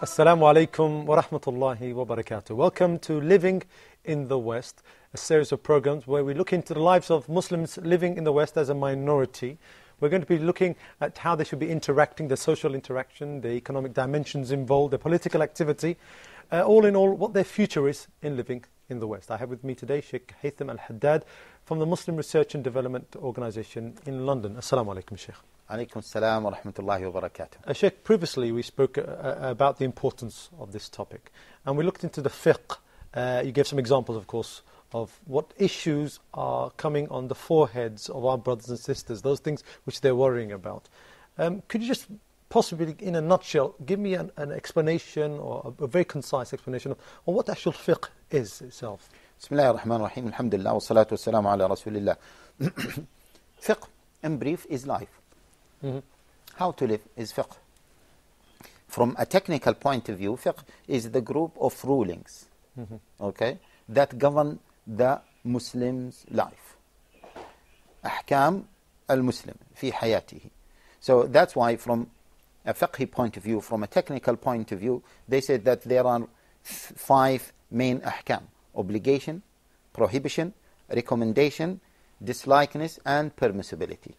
Assalamu alaikum wa rahmatullahi wa barakatuh. Welcome to Living in the West, a series of programs where we look into the lives of Muslims living in the West as a minority. We're going to be looking at how they should be interacting, the social interaction, the economic dimensions involved, the political activity, all in all, what their future is in living in the West. I have with me today Sheikh Haytham Al-Haddad from the Muslim Research and Development Organisation in London. Assalamu alaikum, Sheikh. Alaikum assalam wa rahmatullahi wa barakatuh. Sheikh, previously we spoke about the importance of this topic, and we looked into the fiqh. You gave some examples, of course, of what issues are coming on the foreheads of our brothers and sisters, those things which they're worrying about. Could you just possibly, in a nutshell, give me an explanation, or a very concise explanation of what actual fiqh is itself? Bismillah ar-Rahman ar-Rahim, alhamdulillah, wa salatu wa salam ala rasulillah. Fiqh, in brief, is life. Mm-hmm. How to live is fiqh. From a technical point of view, fiqh is the group of rulings, okay, that govern the Muslim's life. Ahkam al-Muslim fi hayatihi. So that's why from a fiqhi point of view, from a technical point of view, they said that there are 5 main ahkam: obligation, prohibition, recommendation, dislikeness, and permissibility.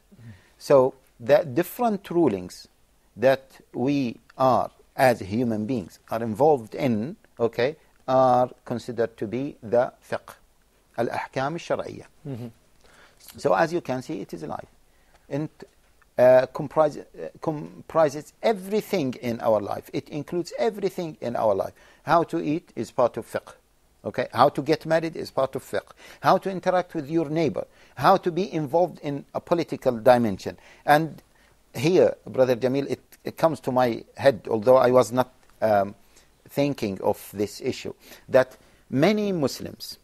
So the different rulings that we are, as human beings, are involved in, okay, are considered to be the fiqh, al-ahkam al-shar'iyya. So as you can see, it is life. And comprises everything in our life. It includes everything in our life. How to eat is part of fiqh. Okay, how to get married is part of fiqh. How to interact with your neighbor. How to be involved in a political dimension. And here, Brother Jamil, it comes to my head, although I was not thinking of this issue, that many Muslims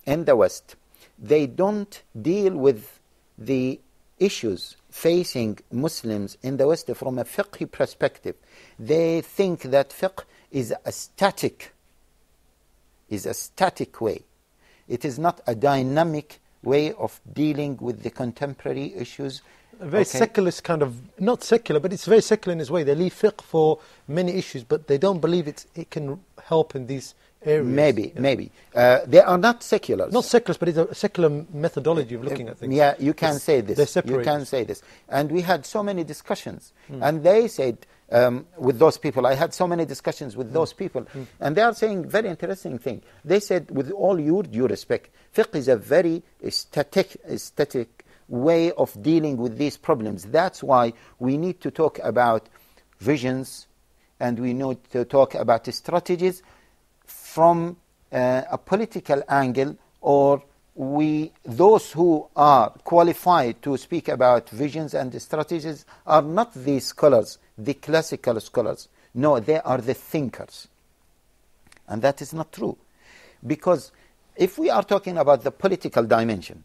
in the West, they don't deal with the issues facing Muslims in the West from a fiqh perspective. They think that fiqh is a static way. It is not a dynamic way of dealing with the contemporary issues. A very secularist kind of, not secular, but it's very secular in its way. They leave fiqh for many issues, but they don't believe it can help in these areas. Maybe. They are not seculars. Not seculars, but it's a secular methodology of looking at things. Yeah, you can say this. They're separated. You can say this. And we had so many discussions. And they said, with those people, I had so many discussions with those people, and they are saying very interesting thing. They said, with all due respect, fiqh is a very static way of dealing with these problems. That's why we need to talk about visions, and we need to talk about strategies from a political angle, or those who are qualified to speak about visions and strategies are not the scholars, the classical scholars. No, they are the thinkers. And that is not true. Because if we are talking about the political dimension,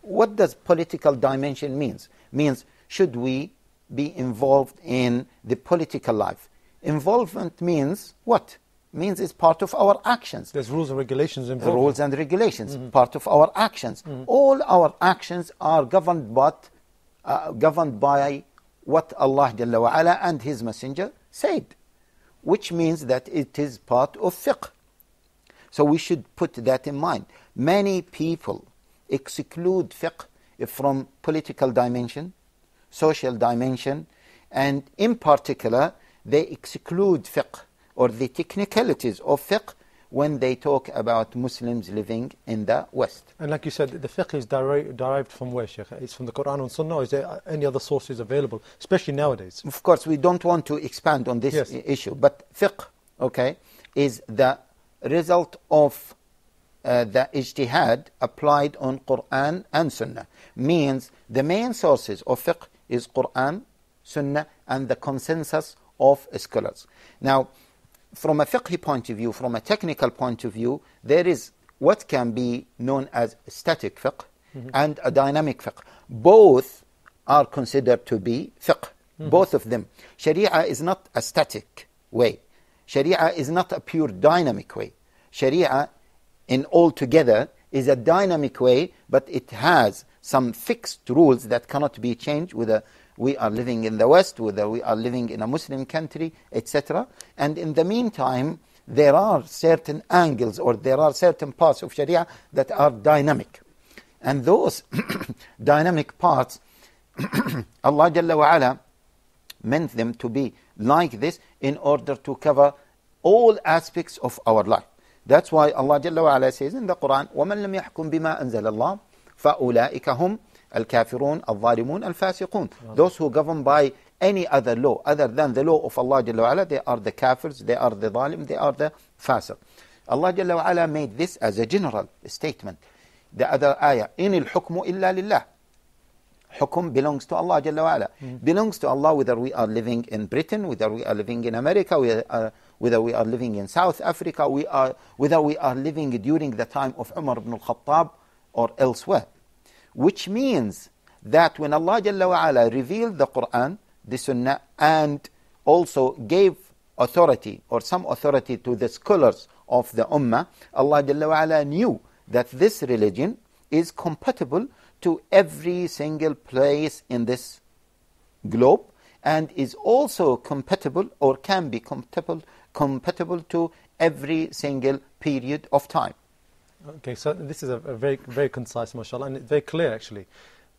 what does political dimension means? Means, should we be involved in the political life? Involvement means what? Means it's part of our actions. There's rules and regulations involved. Rules and regulations, part of our actions. All our actions are governed by what Allah Jalla wa Ala and His Messenger said, which means that it is part of fiqh. So we should put that in mind. Many people exclude fiqh from political dimension, social dimension, and in particular, they exclude fiqh or the technicalities of fiqh when they talk about Muslims living in the West. And like you said, the fiqh is derived from where, Sheikh? It's from the Quran and Sunnah, or is there any other sources available, especially nowadays? Of course, we don't want to expand on this issue, but fiqh, okay, is the result of the ijtihad applied on Quran and Sunnah. Means the main sources of fiqh is Quran, Sunnah, and the consensus of scholars. Now, from a fiqh point of view, from a technical point of view, there is what can be known as static fiqh and a dynamic fiqh. Both are considered to be fiqh, both of them. Sharia is not a static way. Sharia is not a pure dynamic way. Sharia, in altogether, is a dynamic way, but it has some fixed rules that cannot be changed with we are living in the West, whether we are living in a Muslim country, etc. And in the meantime, there are certain angles or there are certain parts of Sharia that are dynamic. And those dynamic parts, Allah Jalla wa Ala meant them to be like this in order to cover all aspects of our life. That's why Allah Jalla wa Ala says in the Quran, وَمَنْ لَمْ يَحْكُمْ بِمَا أَنزَلَ اللَّهُ فَأُولَٰئِكَ هُمْ الْكَافِرُونَ الظَّالِمُونَ الْفَاسِقُونَ. Those who govern by any other law other than the law of Allah Jalla wa Ala, they are the kafirs, they are the zalim, they are the fasiq. Allah Jalla wa Ala made this as a general statement. The other ayah, إِنِ الْحُكْمُ إِلَّا لِلَّهِ. Hukum belongs to Allah Jalla wa Ala. Belongs to Allah whether we are living in Britain, whether we are living in America, whether we are living in South Africa, whether we are living during the time of Umar ibn al-Khattab or elsewhere. Which means that when Allah Jalla wa Ala revealed the Quran, the Sunnah, and also gave authority or some authority to the scholars of the Ummah, Allah Jalla wa Ala knew that this religion is compatible to every single place in this globe and is also compatible or can be compatible to every single period of time. Okay, so this is a very, very concise, mashallah, and very clear actually.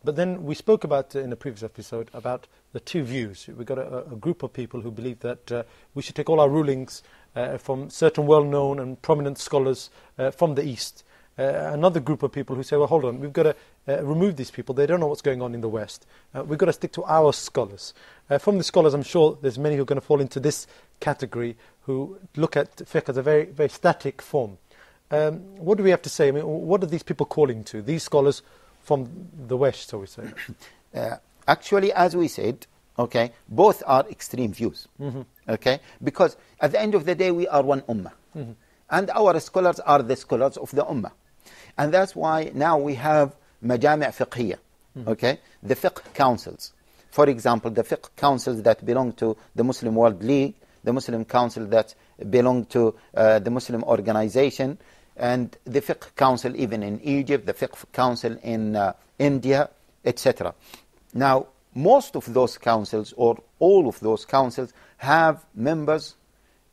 But then we spoke about, in a previous episode, about the two views. We've got a group of people who believe that we should take all our rulings from certain well-known and prominent scholars from the East. Another group of people who say, well, hold on, we've got to remove these people. They don't know what's going on in the West. We've got to stick to our scholars. From the scholars, I'm sure there's many who are going to fall into this category who look at fiqh as a very, very static form. What do we have to say? I mean, what are these people calling to? These scholars from the West, shall we say? Actually, as we said, okay, both are extreme views. Okay, because at the end of the day, we are one ummah. And our scholars are the scholars of the ummah. And that's why now we have majami' fiqhiyya, okay, the fiqh councils. For example, the fiqh councils that belong to the Muslim World League, the Muslim Council that belong to the Muslim Organization, and the fiqh council even in Egypt, the fiqh council in India, etc. Now, most of those councils, or all of those councils, have members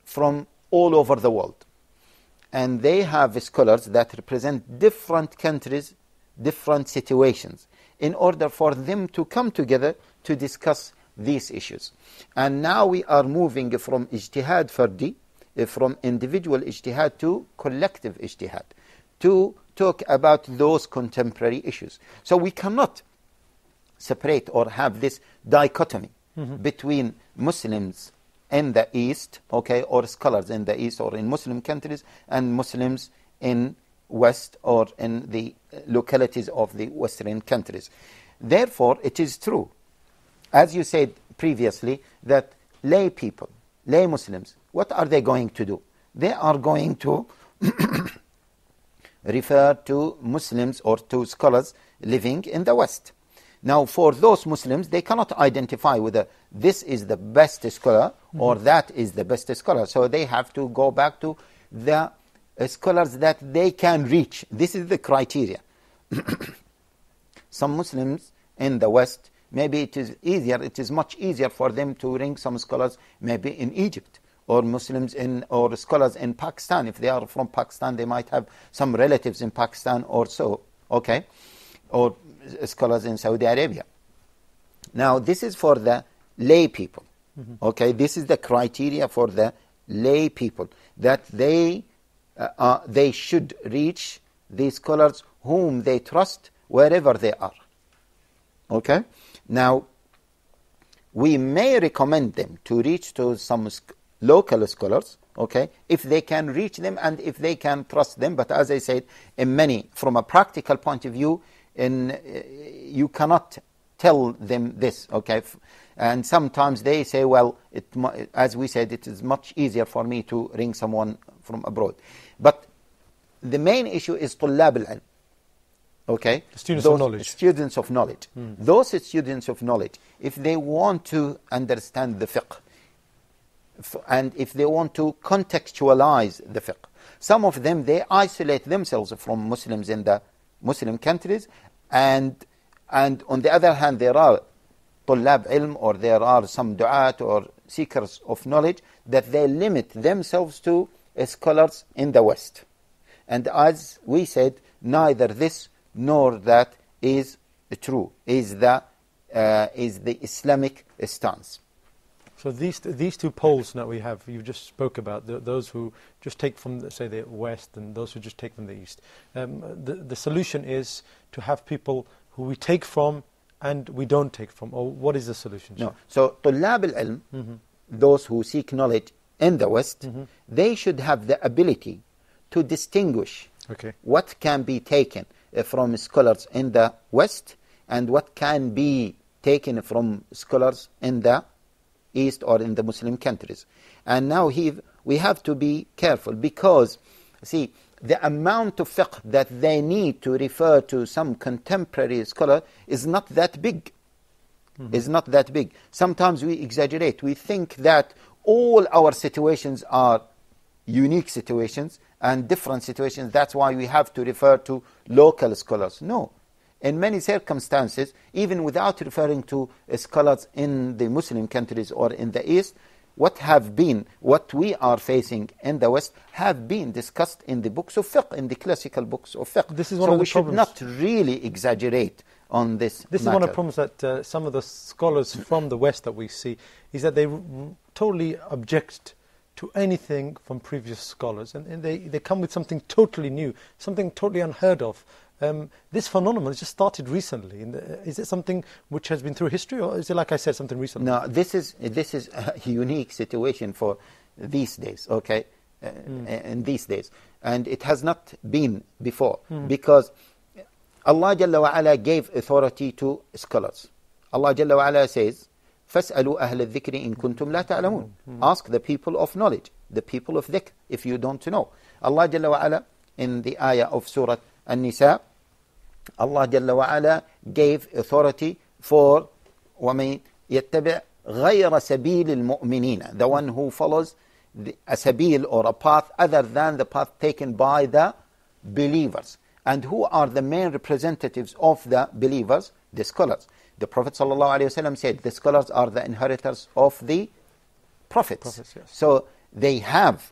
from all over the world. And they have scholars that represent different countries, different situations, in order for them to come together to discuss these issues. And now we are moving from ijtihad fardi, from individual ijtihad to collective ijtihad, to talk about those contemporary issues. So we cannot separate or have this dichotomy between Muslims in the East, okay, or scholars in the East or in Muslim countries, and Muslims in West or in the localities of the Western countries. Therefore, it is true, as you said previously, that lay people, lay Muslims, what are they going to do? They are going to refer to Muslims or to scholars living in the West. Now, for those Muslims, they cannot identify whether this is the best scholar or that is the best scholar. So they have to go back to the scholars that they can reach. This is the criteria. Some Muslims in the West, maybe it is much easier for them to ring some scholars maybe in Egypt, or Muslims or scholars in Pakistan. If they are from Pakistan, they might have some relatives in Pakistan or so, okay, or scholars in Saudi Arabia. Now, this is for the lay people, okay? This is the criteria for the lay people, that they should reach these scholars whom they trust wherever they are, okay? Now, we may recommend them to reach to some local scholars, okay, if they can reach them and if they can trust them. But as I said, in many, from a practical point of view, you cannot tell them this, okay? And sometimes they say, well, as we said, it is much easier for me to ring someone from abroad. But the main issue is طلاب العلم, okay? Students of knowledge. Students of knowledge. Those students of knowledge, if they want to understand the fiqh, and if they want to contextualize the fiqh, some of them, they isolate themselves from Muslims in the Muslim countries, and on the other hand, there are طلاب ilm, or there are some du'at or seekers of knowledge, that they limit themselves to scholars in the West. And as we said, neither this nor that is true, is the Islamic stance. So these two poles that we have, you just spoke about, those who just take from, say, the West, and those who just take from the East. The solution is to have people who we take from and we don't take from. Or what is the solution? No. So طلاب العلم, those who seek knowledge in the West, they should have the ability to distinguish what can be taken from scholars in the West and what can be taken from scholars in the East or in the Muslim countries. And now we have to be careful, because, see, the amount of fiqh that they need to refer to some contemporary scholar is not that big. Is not that big. Sometimes we exaggerate. We think that all our situations are unique situations and different situations. That's why we have to refer to local scholars. No. In many circumstances, even without referring to scholars in the Muslim countries or in the East, what we are facing in the West have been discussed in the books of fiqh, in the classical books of fiqh. This is one of the problems. So we should not really exaggerate on this This matter. is one of the problems that some of the scholars from the West that we see, is that they totally object to anything from previous scholars, and they come with something totally new, something totally unheard of. This phenomenon has just started recently. Is it something which has been through history, or is it, like I said, something recent? No, this is a unique situation for these days, okay? In these days. And it has not been before, because Allah Jalla wa Ala gave authority to scholars. Allah Jalla wa Ala says, فَاسْأَلُوا أَهْلَ الذِّكْرِ إِن كُنْتُمْ لَا تَعْلَمُونَ. Ask the people of knowledge, the people of dhikr, if you don't know. Allah Jalla wa Ala, in the ayah of Surah An-Nisa, Allah Jalla wa Ala gave authority for وَمَن يَتَّبِعْ غَيْرَ سَبِيلِ الْمُؤْمِنِينَ, the one who follows a sabil or a path other than the path taken by the believers. And who are the main representatives of the believers? The scholars. The Prophet ﷺ said the scholars are the inheritors of the prophets. Yes. So they have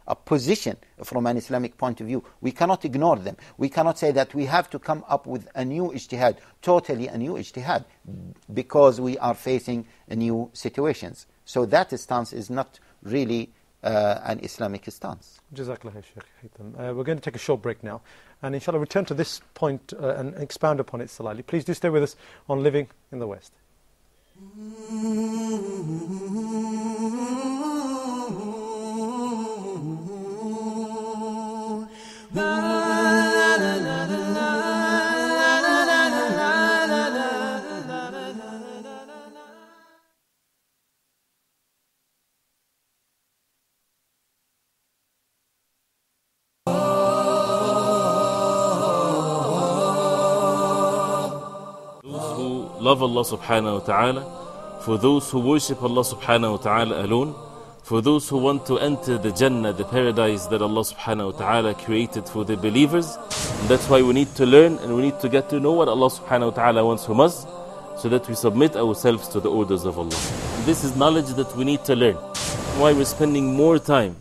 a position from an Islamic point of view. We cannot ignore them. We cannot say that we have to come up with a new ijtihad, totally a new ijtihad, because we are facing new situations. So that stance is not really an Islamic stance. Jazakallah Shaykh Haytham. We're going to take a short break now, and inshallah return to this point and expound upon it slightly. Please do stay with us on Living in the West. Love Allah subhanahu wa ta'ala, for those who worship Allah subhanahu wa ta'ala alone, for those who want to enter the Jannah, the paradise that Allah subhanahu wa ta'ala created for the believers. And that's why we need to learn and we need to get to know what Allah subhanahu wa ta'ala wants from us, so that we submit ourselves to the orders of Allah. And this is knowledge that we need to learn. Why we're spending more time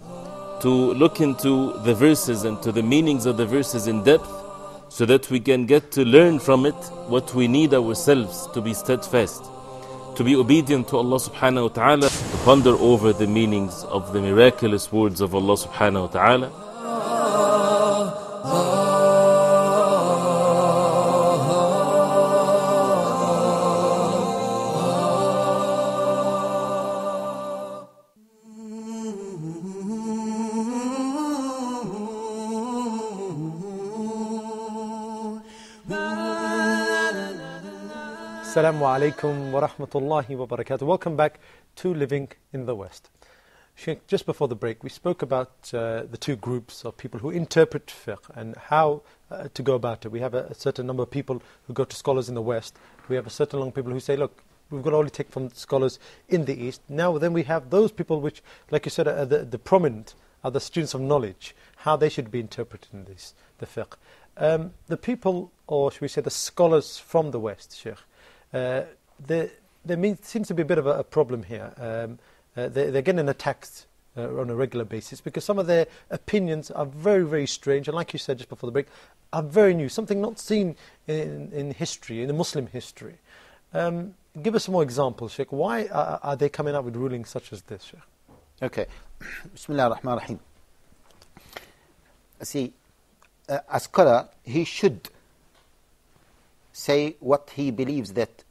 to look into the verses and to the meanings of the verses in depth, so that we can get to learn from it what we need ourselves to be steadfast, to be obedient to Allah subhanahu wa ta'ala, to ponder over the meanings of the miraculous words of Allah subhanahu wa ta'ala. Assalamu alaikum wa rahmatullahi wa barakatuh. Welcome back to Living in the West. Sheikh, just before the break, we spoke about the two groups of people who interpret fiqh and how to go about it. We have a certain number of people who go to scholars in the West. We have a certain number of people who say, look, we've got to only take from scholars in the East. Now then we have those people which, like you said, are the prominent, are the students of knowledge, how they should be interpreting the fiqh. The people, or should we say the scholars from the West, Sheikh, seems to be a bit of a problem here. They're getting attacked on a regular basis because some of their opinions are very, very strange, and like you said just before the break, are very new, something not seen in history, in the Muslim history. Give us some more examples, Sheikh. Why are they coming up with rulings such as this, Sheikh? Okay. Bismillah ar-Rahman ar-Rahim. See, a scholar, he should say what he believes that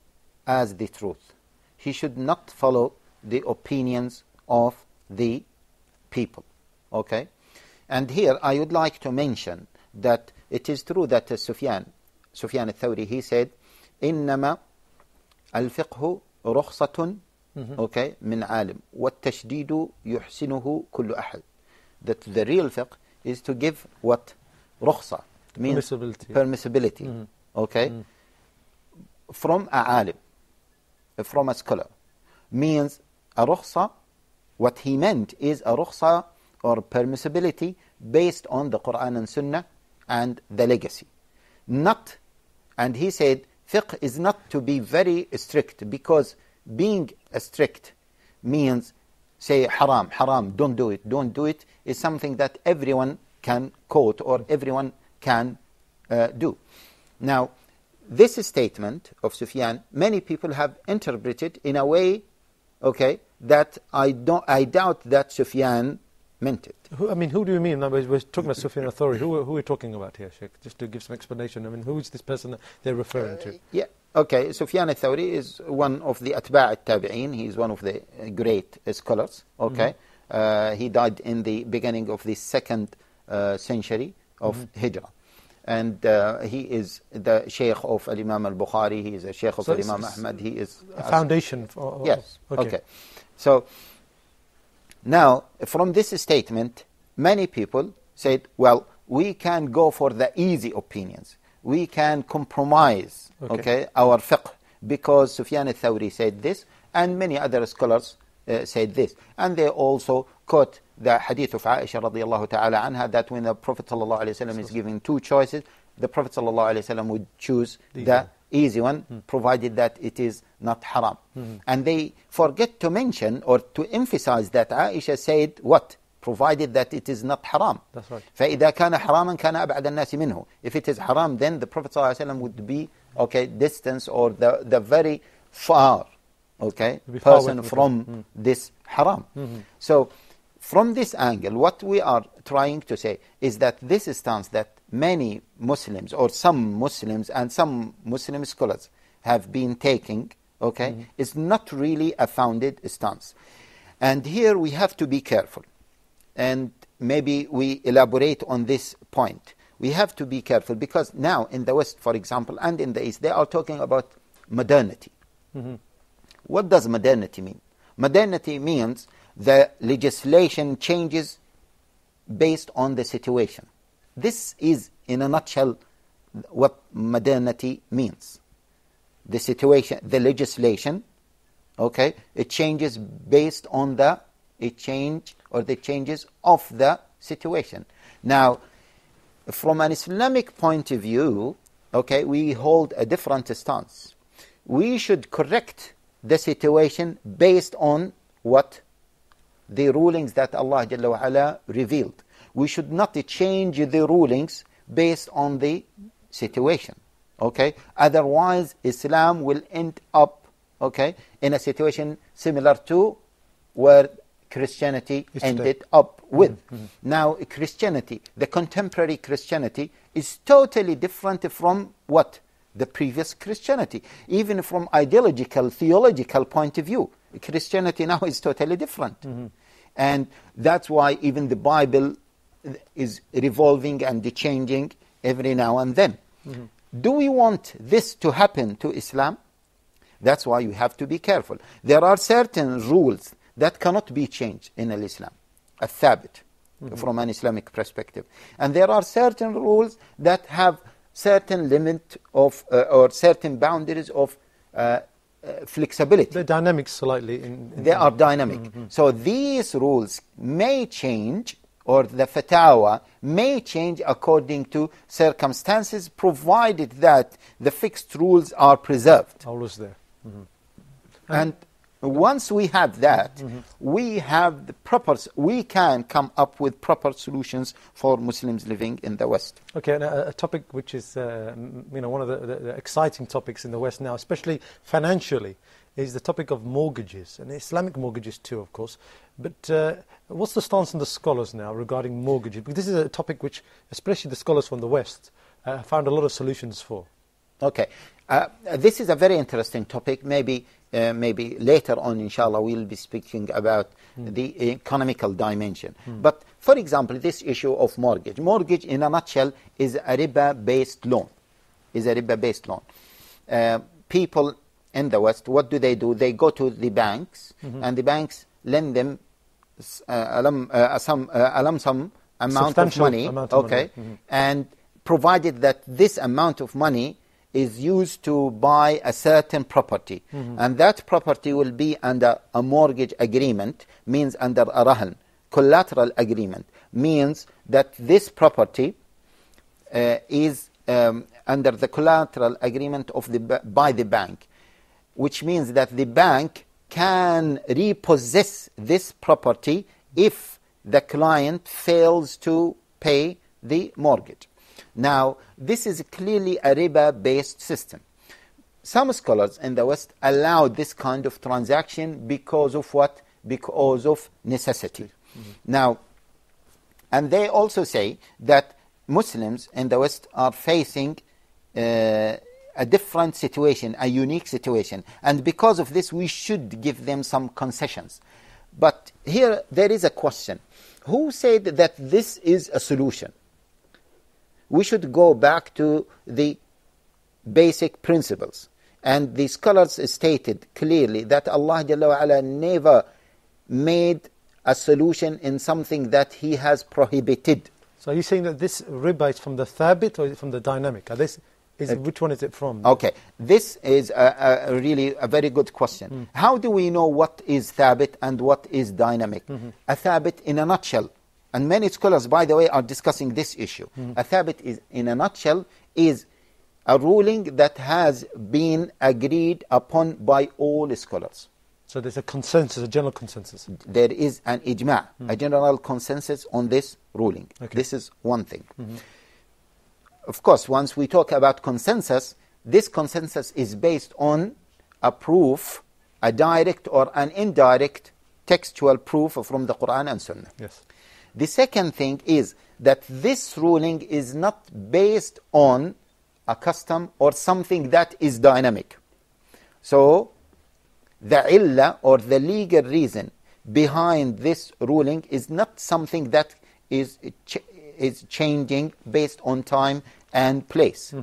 as the truth. He should not follow the opinions of the people. Okay? And here I would like to mention that it is true that Sufyan al-Thawri, he said, إنما الفقه رخصة okay, من عالم والتشديد يحسنه كل أحد. That the real fiqh is to give what? رخصة means permissibility. Okay? From a alim, from a scholar. Means a rukhsa, what he meant is a rukhsa or permissibility based on the Quran and Sunnah and the legacy. Not, and he said, fiqh is not to be very strict, because being strict means, say, haram, don't do it, is something that everyone can quote or everyone can do. Now, this statement of Sufyan, many people have interpreted in a way, okay, that I doubt that Sufyan meant it. Who do you mean? We're talking about Sufyan al-Thawri. Who are we talking about here, Sheikh? Just to give some explanation. Who is this person that they're referring to? Yeah, okay. Sufyan al-Thawri is one of the Atba' al-Tabi'in. He is one of the great scholars, okay? He died in the beginning of the 2nd century of Hijrah. And he is the Sheikh of Imam al-Bukhari. He is a Sheikh of Imam Ahmad. He is a foundation. Yes. Okay. So now, from this statement, many people said, well, we can go for the easy opinions. We can compromise, okay, our fiqh, because Sufyan al-Thawri said this, and many other scholars said this. And they also quote the hadith of Aisha radiallahu ta'ala anha, that when the Prophet sallallahu alayhi wa sallam is giving two choices, the Prophet sallallahu alayhi wa sallam would choose the easy one, provided that it is not haram. And they forget to mention or to emphasize that Aisha said what? Provided that it is not haram. That's right. فَإِذَا كَانَ حَرَامًا كَانَ أَبْعَدَ النَّاسِ مِنْهُ. If it is haram, then the Prophet sallallahu alayhi wa sallam would be, okay, distance or the very far, okay, person from this haram. So, from this angle, what we are trying to say is that this stance that many Muslims or some Muslims and some Muslim scholars have been taking, okay, is not really a founded stance. And here we have to be careful. And maybe we elaborate on this point. We have to be careful because now in the West, for example, and in the East, they are talking about modernity. What does modernity mean? Modernity means the legislation changes based on the situation. This is, in a nutshell, what modernity means. The situation, the legislation, okay, it changes based on the changes of the situation. Now, from an Islamic point of view, okay, we hold a different stance. We should correct the situation based on what? The rulings that Allah Jalla wa Ala revealed. We should not change the rulings based on the situation. Okay? Otherwise, Islam will end up, okay, in a situation similar to where Christianity ended up with. Now, Christianity, the contemporary Christianity, is totally different from what? The previous Christianity. Even from ideological, theological point of view, Christianity now is totally different. And that's why even the Bible is revolving and changing every now and then. Do we want this to happen to Islam? That's why you have to be careful. There are certain rules that cannot be changed in Islam, al-thabit, from an Islamic perspective. And there are certain rules that have certain limit of, or certain boundaries of flexibility. They're dynamic slightly. They are dynamic. So these rules may change, or the fatwa may change according to circumstances, provided that the fixed rules are preserved. Always there. And once we have that, we have we can come up with proper solutions for Muslims living in the West. Okay, and a topic which is one of the exciting topics in the West now, especially financially, is the topic of mortgages, and Islamic mortgages too, of course. But what's the stance of the scholars now regarding mortgages? Because this is a topic which, especially the scholars from the West, found a lot of solutions for. Okay, this is a very interesting topic. Maybe later on, inshallah, we'll be speaking about the economical dimension. But for example, this issue of mortgage. Mortgage, in a nutshell, is a riba-based loan. People in the West, what do? They go to the banks, and the banks lend them a lump sum amount of money. And provided that this amount of money is used to buy a certain property, and that property will be under a mortgage agreement, means under a rahn, collateral agreement, means that this property is under the collateral agreement of by the bank, which means that the bank can repossess this property if the client fails to pay the mortgage. Now, this is clearly a riba-based system. Some scholars in the West allow this kind of transaction because of what? Because of necessity. Now, and they also say that Muslims in the West are facing a different situation, a unique situation. And because of this, we should give them some concessions. But here, there is a question. Who said that this is a solution? We should go back to the basic principles. And the scholars stated clearly that Allah Jalla wa Ala never made a solution in something that He has prohibited. So are you saying that this riba is from the thabit or from the dynamic? Which one is it from? Okay, this is really a very good question. How do we know what is thabit and what is dynamic? A thabit, in a nutshell, and many scholars, by the way, are discussing this issue. A thabit, is, in a nutshell, is a ruling that has been agreed upon by all scholars. So there's a consensus, a general consensus. There is an ijma', a general consensus on this ruling. Okay. This is one thing. Of course, once we talk about consensus, this consensus is based on a proof, a direct or an indirect textual proof from the Quran and Sunnah. Yes. The second thing is that this ruling is not based on a custom or something that is dynamic. So, the illah or the legal reason behind this ruling is not something that is changing based on time and place.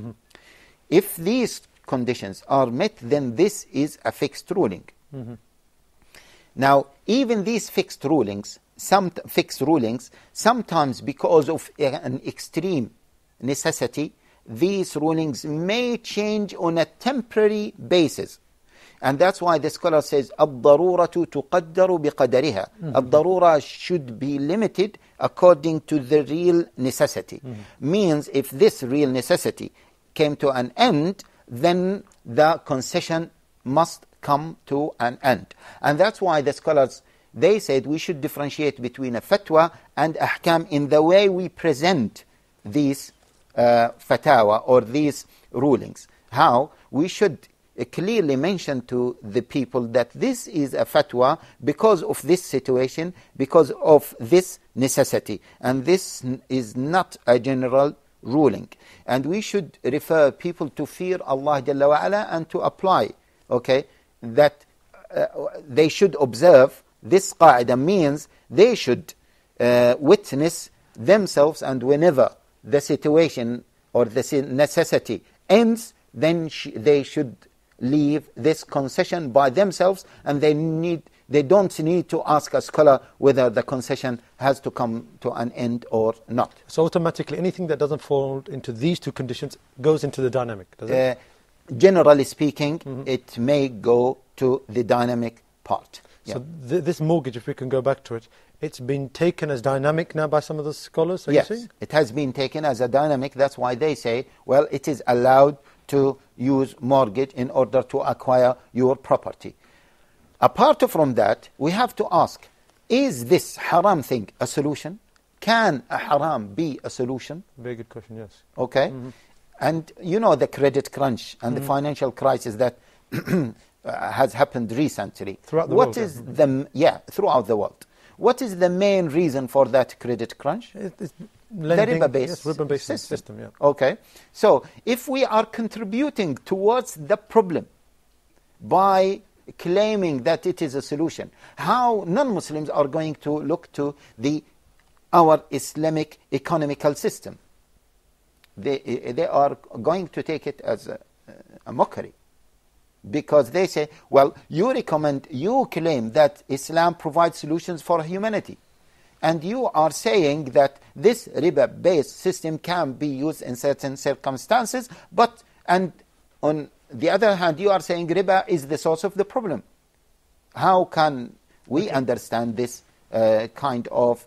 If these conditions are met, then this is a fixed ruling. Now, even these fixed rulings, sometimes because of an extreme necessity, these rulings may change on a temporary basis. And that's why the scholar says, الضرورة تقدر بقدرها. الضرورة should be limited according to the real necessity. Means if this real necessity came to an end, then the concession must come to an end. And that's why the scholars, they said we should differentiate between a fatwa and ahkam in the way we present these fatawa or these rulings. How? We should clearly mention to the people that this is a fatwa because of this situation, because of this necessity. And this is not a general ruling. And we should refer people to fear Allah Jalla wa Ala and to apply, that they should observe this qaida, means they should witness themselves, and whenever the situation or the necessity ends, then they should leave this concession by themselves, and they don't need to ask a scholar whether the concession has to come to an end or not. So automatically anything that doesn't fall into these two conditions goes into the dynamic, does it? Generally speaking, it may go to the dynamic part. So this mortgage, if we can go back to it, it's been taken as dynamic now by some of the scholars, are you saying? It has been taken as a dynamic. That's why they say, well, it is allowed to use mortgage in order to acquire your property. apart from that, we have to ask, is this haram thing a solution? Can a haram be a solution? Very good question, yes. Okay? And you know the credit crunch and the financial crisis that has happened recently. Throughout the What world, is throughout the world. What is the main reason for that credit crunch? It's The lending, riba-based yes, riba-based system. system, yeah. Okay? So, if we are contributing towards the problem by claiming that it is a solution, how non-Muslims are going to look to our Islamic economical system? They are going to take it as a mockery. Because they say, well, you claim that Islam provides solutions for humanity. And you are saying that this riba-based system can be used in certain circumstances, and on the other hand, you are saying riba is the source of the problem. How can we understand this kind of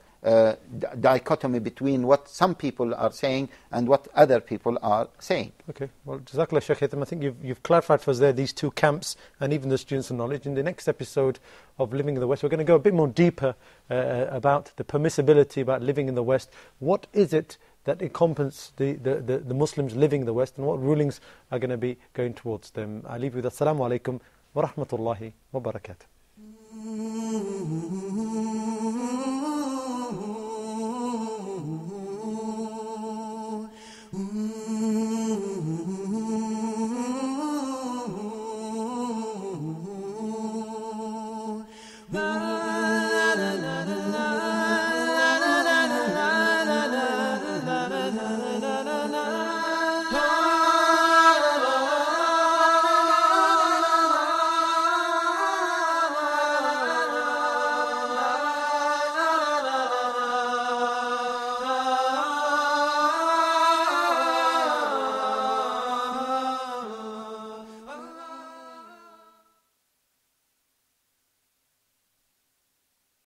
dichotomy between what some people are saying and what other people are saying? Okay, well, Jazakallah Shaykh Haitham, I think you've clarified for us there these two camps and even the students of knowledge. In the next episode of Living in the West, we're going to go a bit more deeper about the permissibility about living in the West. What is it that encompasses the Muslims living in the West, and what rulings are going to be going towards them? I leave you with Assalamu alaikum wa rahmatullahi wa barakatuh.